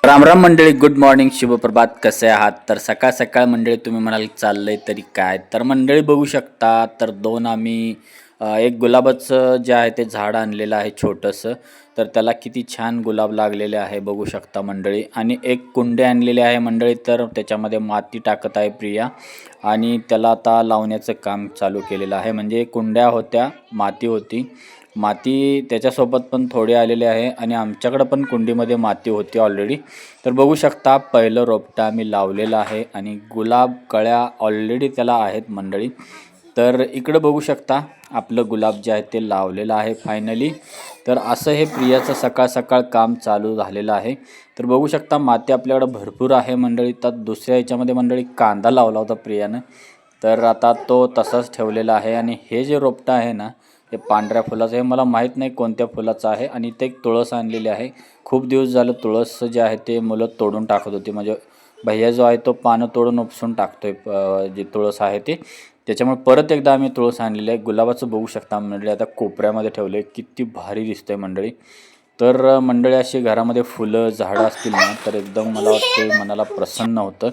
राम राम मंडळी, good morning, शुभप्रभात. कसे आहात? तर सकाळ सकाळ मंडळी तुम्ही म्हणाल चाललंय तरी काय, तर मंडळी बघू शकता. तर दोन आम्ही एक गुलाबाचं जे आहे ते झाड आणलेलं आहे छोटंसं. तर त्याला किती छान गुलाब लागलेले आहे बघू शकता मंडळी. आणि एक कुंडे आणलेले आहे मंडळी, तर त्याच्यामध्ये माती टाकत आहे प्रिया आणि त्याला आता लावण्याचं काम चालू केलेलं आहे. म्हणजे कुंड्या होत्या, माती होती, माती त्याच्यासोबत पण थोडे आलेले आहे आणि आमच्याकडं पण कुंडीमध्ये माती होती ऑलरेडी. तर बघू शकता पहिलं रोपटं आम्ही लावलेलं आहे आणि गुलाब कळ्या ऑलरेडी त्याला आहेत मंडळी. तर इकडं बघू शकता आपलं गुलाब जे आहे ते लावलेलं आहे फायनली. तर असं हे प्रियाचं सकाळ सकाळ काम चालू झालेलं आहे. तर बघू शकता माती आपल्याकडं भरपूर आहे मंडळी. तर दुसऱ्या ह्याच्यामध्ये मंडळी कांदा लावला होता प्रियानं, तर आता तो तसाच ठेवलेला आहे. आणि हे जे रोपटं आहे ना, हे पांढऱ्या फुलाचं, हे मला माहीत नाही कोणत्या फुलाचं आहे. आणि ते एक तुळस आणलेली आहे. खूप दिवस झालं तुळस जे आहे ते मुलं तोडून टाकत होती, म्हणजे भैया जो आहे तो पानं तोडून उपसून टाकतोय जे तुळस आहे ते. त्याच्यामुळे परत एकदा आम्ही तुळस आणलेली आहे. गुलाबाचं बघू शकता मंडळी, आता कोपऱ्यामध्ये ठेवले, किती भारी दिसतंय मंडळी. तर मंडळी अशी घरामध्ये फुलं झाडं असतील ना, तर एकदम मला वाटते मनाला प्रसन्न होतं.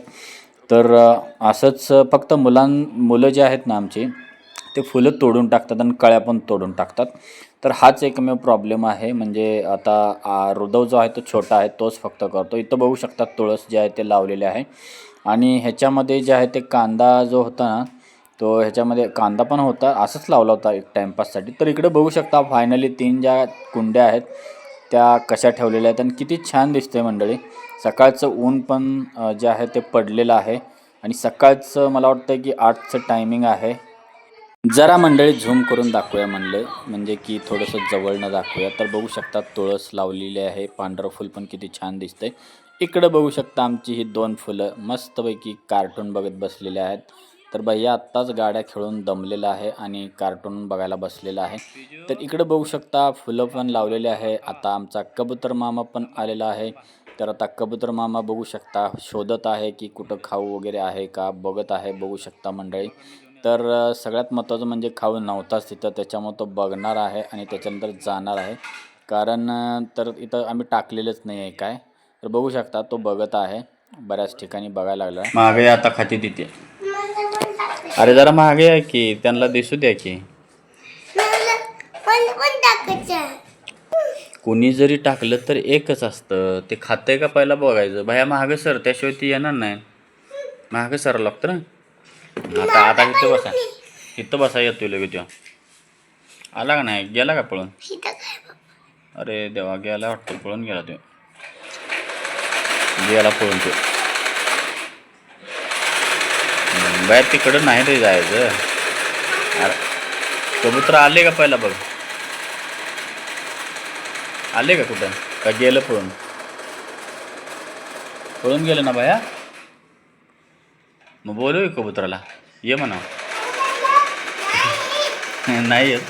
तर असंच फक्त मुलं जे आहेत ना आमची, ते फुलं तोडून टाकतात आणि कळ्या पण तोडून टाकतात. तर हाच एकमेव प्रॉब्लेम आहे. म्हणजे आता रुदव जो आहे तो छोटा आहे, तोच फक्त करतो. इथं बघू शकता तुळस जे आहे ते लावलेले आहे. आणि ह्याच्यामध्ये जे आहे ते कांदा जो होता ना, तो ह्याच्यामध्ये कांदा पण होता, असंच लावला होता एक टाईमपाससाठी. तर इकडे बघू शकता फायनली 3 ज्या कुंड्या आहेत त्या कशा ठेवलेल्या आहेत आणि किती छान दिसतंय मंडळी. सकाळचं ऊन पण जे आहे ते पडलेलं आहे आणि सकाळचं मला वाटतं की 8चं टायमिंग आहे. जरा मंडळी झूम करून दाखवूया म्हणलं, म्हणजे की थोडंसं जवळनं दाखवूया. तर बघू शकता तुळस लावलेली आहे, पांढरं फुल पण किती छान दिसतंय. इकडं बघू शकता आमची ही 2 फुलं मस्तपैकी कार्टून बघत बसलेले आहेत. तर भैया आत्ताच गाड्या खेळून दमलेला आहे आणि कार्टून बघायला बसलेला आहे. तर इकडं बघू शकता फुलं पण लावलेले आहे. आता आमचा कबूतर मामा पण आलेला आहे. तर आता कबूतर मामा बघू शकता शोधत आहे की कुठं खाऊ वगैरे आहे का, बघत आहे बघू शकता मंडळी. तर सगळ्यात महत्त्वाचं म्हणजे खाऊ नव्हताच तिथं, त्याच्यामुळं तो बघणार आहे आणि त्याच्यानंतर जाणार आहे. कारण तर इथं आम्ही टाकलेलंच नाही आहे काय. तर बघू शकता तो बघत आहे, बऱ्याच ठिकाणी बघायला लागला. मागे आता खाती तिथे. अरे जरा मागे आहे की, त्यांना दिसू द्या की. कोणी जरी टाकलं तर एकच असतं, ते खातंय का पहिला बघायचं. भया मागं सर, त्याशिवाय ती येणार नाही. मागं सर लागतं ना. आता आता इथं बसा, इथं बसा, येतोय लगेच तो. आला का नाही, गेला का पळून? अरे देवा, गेला वाटतं, पळून गेला तो, गेला पळून तो. बाहेर तिकडं नाही रे जायचं. अरे कबूतर आले का पहिला बघ, आले का कुठं, का गेलं पळून? पळून गेलं ना बाया. मग बोलू कबुतराला, ये म्हणा. नाही येत.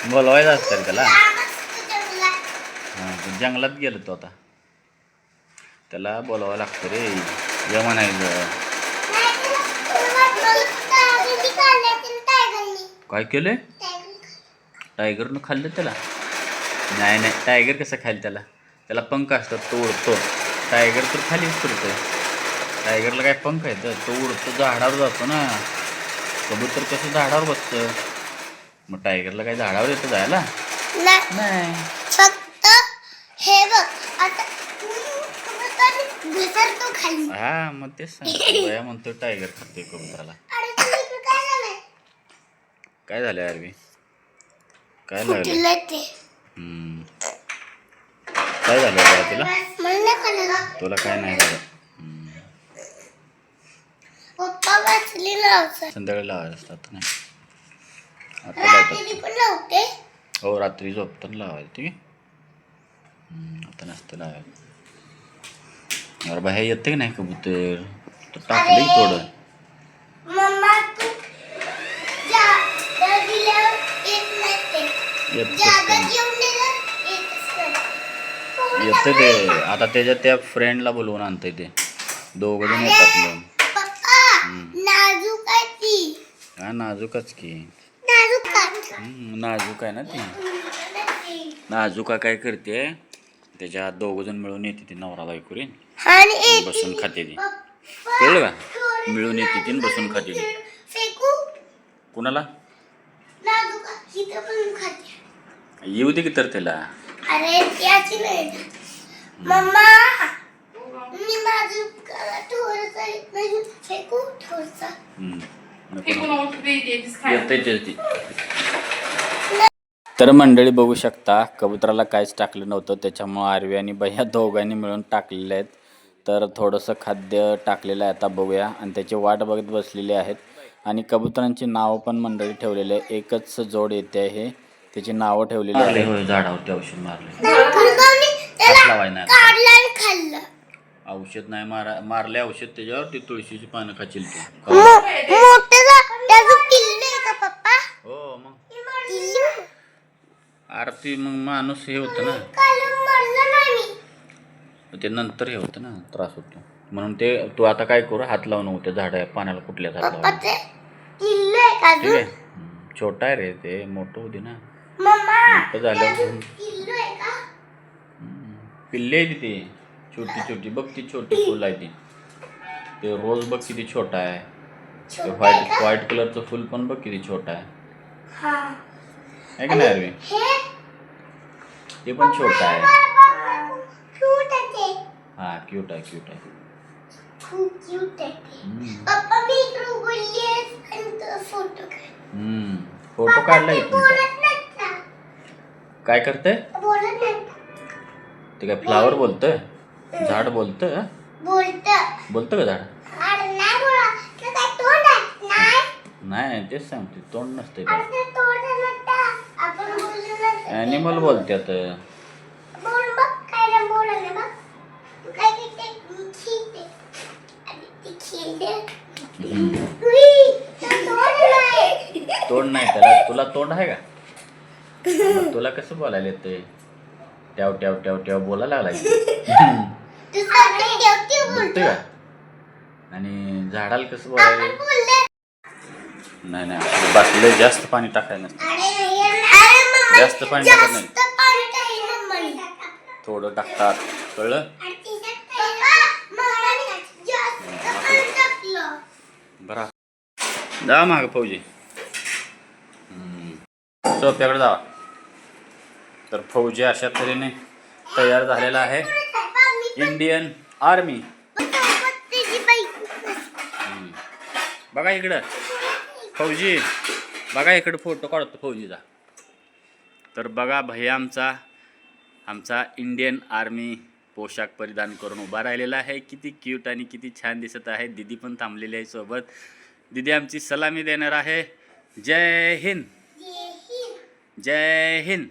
बोलवायचं असतं त्याला. हां, जंगलात गेलं तो आता, त्याला बोलवावं लागतं रे, ये म्हणायचं. काय केलंय? टायगरनं खाल्लं त्याला? नाही नाही, टायगर कसं खाईल त्याला? त्याला पंख असतात, तो उडतो. टायगर तर खालीच फिरतोय. टायगरला काय पंख आहेत? तो उडतो, झाडावर जातो ना. कबूतर कसं झाडावर बसतं, मग टायगरला काय झाडावर येतं जायला? नाही. फक्त हे बघ, आता घसरतो खाली. हा, मग तेच सांगतो, बया म्हणतो टायगर खातोय कबुतराला. काय झालं अरबी? काय लागलं? काय झालं बाळा तुला? तुला काय नाही झालं. संध्याकाळी लावायला असतात नाही, आता लावतात. हो, रात्री झोपताना लावायला ठीक आहे. आता नसतं लावायला. अरे बाहेर येते की नाही कबूतर, तर टाकलंही थोडं. येतं ते, आता त्याच्या त्या फ्रेंडला बोलवून आणतंय ते, दोघं जण येतात मग. हा, नाजूकच की. नाजूक आहे ना ती. नाजुका काय करते त्याच्या दोघंजण मिळून येते ती नवरा बायको रे आणि एक बसून खाते ती पप्पा कळलं का मिळून येते ती आणि बसून खाते ती फेकू कुणाला नाजुका इथं पण खाते. येऊ दे की तर त्याला अरे त्याची नाही मम्मा मी नाजुका थोडंसं म्हणजे फेकू थोडंसं. येते ती तर मंडळी बघू शकता कबुतराला काहीच टाकलं नव्हतं त्याच्यामुळं आरवी आणि भैया दोघांनी मिळून टाकलेले आहेत. तर थोडंसं खाद्य टाकलेलं आहे आता बघूया आणि त्याची वाट बघत बसलेली आहेत आणि कबुतरांची नावं पण मंडळी ठेवलेले आहे. एकच जोड येते आहे त्याची नावं ठेवलेली आहेत. झाडावरती औषध मारले त्याला काढलं आणि खाल्लं. औषध नाही मारले औषध त्याच्यावर ती तुळशीची पानं खाचील तू मोठं त्याचं किल्लं आहे का पप्पा? हो मग किल्लं आरती मग माणूस हे होतं ना काल मरलं नाही ते नंतर हे होतं ना त्रास होतो म्हणून ते तू आता काय करू हात लावून होते झाड पाण्याला कुठल्याच हात पप्पा लावून ते किल्लं आहे का ठीक आहे छोटा आहे रे ते मोठं होते ना मम्मा मोठं झालं किल्लं आहे का? पिल्ले आहे तिथे छोटी छोटी बघ ती छोटी फुल आहे ती ते रोज बघ किती छोटा आहे ते व्हाईट कलरचं फुल पण बघ किती छोटा आहे हा आहे का नाही अरवी हे ते पण छोटा आहे क्यूट आहे ते. हा क्यूट आहे क्यूट आहे खूप क्यूट आहे ते. पप्पा मी इकडे उघडली आहे आणि तो फोटो काढ. फोटो काढलाय ते तुमचा बोलत नाहीत ना. काय करते बोलत नाहीत. ते काय फ्लावर बोलतंय झाड बोलतं बोलतं का झाड अरे नाही बोला ते काय तोंड आहे नाही नाही तेच सांगते तोंड नसते अरे ते तोंड नसतं. आपण बोललो ॲनिमल बोलतात बोल बघ काय ना बोला ना बघ तू काय करते खिळते आणि ती खिळते तोंड नाही त्याला तुला तोंड आहे का मग तुला कसं बोलायला येते ट्याव ट्याव ट्याव ट्याव बोलायला लागलाय तू सगळे देवती बोलतोय का आणि झाडाला कसं बोलायला नाही नाही बाटले जास्त पाणी टाकायला नसतं जास्त पाणी टाकत नाही थोडं टाकतात कळलं बरा जा माग फौजी सोप्याकडे जावा तर फौजी अशा तऱ्हेने तयार झालेला आहे इंडियन आर्मी बघा इकडं फौजी बघा इकडं फोटो काढतो फौजीचा तर बघा भैया आमचा इंडियन आर्मी पोशाख परिधान करून उभा राहिलेला आहे. किती क्यूट आणि किती छान दिसत आहे. दीदी पण थांबलेली आहे सोबत. दीदी आमची सलामी देणार आहे. जय हिंद जय हिंद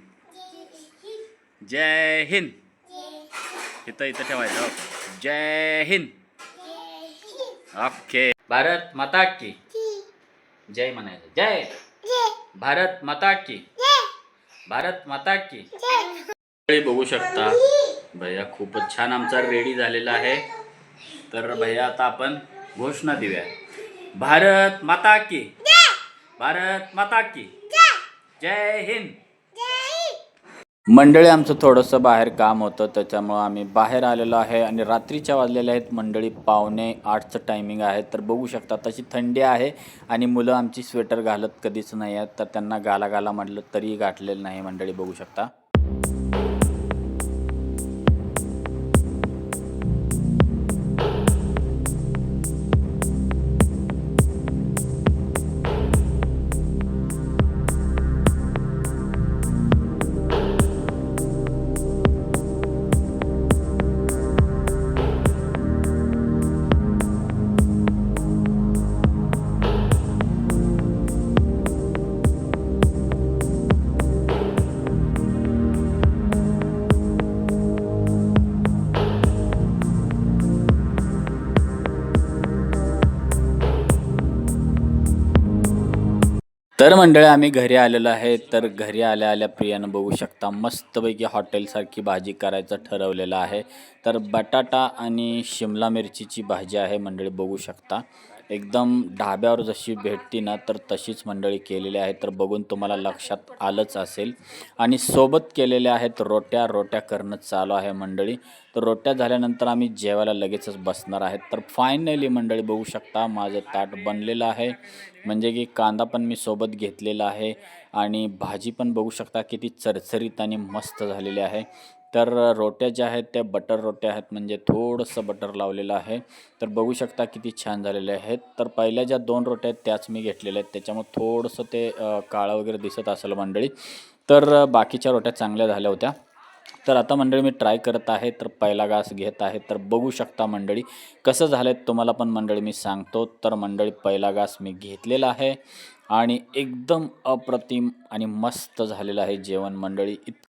जय हिंद इथं ठेवायचं जय हिंद ओके. भारत माता की जय म्हणायचं जय भारत माता की भारत माता की. बघू शकता भैया खूपच छान आमचा रेडी झालेला आहे. तर भैया आता आपण घोषणा देऊया. भारत माता की भारत माता की जय हिंद. मंडळी आमचं थोडंसं बाहेर काम होतं त्याच्यामुळं आम्ही बाहेर आलेलो आहे आणि रात्रीच्या वाजलेल्या आहेत मंडळी 7:45चं टायमिंग आहे. तर बघू शकता तशी थंडी आहे आणि मुलं आमची स्वेटर घालत कधीच नाही आहेत तर त्यांना घाला म्हटलं तरी गाठलेलं नाही मंडळी बघू शकता. तर मंडळी आम्ही घरी आलेलो आहे. तर घरी आल्या प्रियानं बघू शकता मस्तपैकी हॉटेलसारखी भाजी करायचं ठरवलेलं आहे. तर बटाटा आणि शिमला मिरचीची भाजी आहे मंडळी बघू शकता एकदम ढाब्यावर जशी भेटती ना तर तशीच मंडळी केलेली आहे. तर बघून तुम्हाला लक्षात आलंच असेल. आणि सोबत केलेल्या आहेत रोट्या करणं चालू आहे मंडळी. तर रोट्या झाल्यानंतर आम्ही जेवायला लगेचच बसणार आहेत. तर फायनली मंडळी बघू शकता माझं ताट बनलेलं आहे. म्हणजे की कांदा पण मी सोबत घेतलेला आहे आणि भाजी पण बघू शकता किती चरचरीत आणि मस्त झालेली आहे. तर रोट्या ज्या आहेत त्या बटर रोट्या आहेत, म्हणजे थोडंसं बटर लावलेलं आहे. तर बघू शकता किती छान झालेले आहेत. तर पहिल्या ज्या 2 रोट्या आहेत त्याच मी घेतलेल्या आहेत, त्याच्यामुळे थोडंसं ते काळं वगैरे दिसत असेल मंडळी. तर बाकीच्या रोट्या चांगल्या झाल्या होत्या. तर आता मंडळी मी ट्राय करत आहे. तर पहिला घास घेत आहे. तर बघू शकता मंडळी कसं झालं तुम्हाला पण मंडळी मी सांगतो. तर मंडळी पहिला घास मी घेतलेला आहे आणि एकदम अप्रतिम आणि मस्त झालेलं आहे जेवण मंडळी.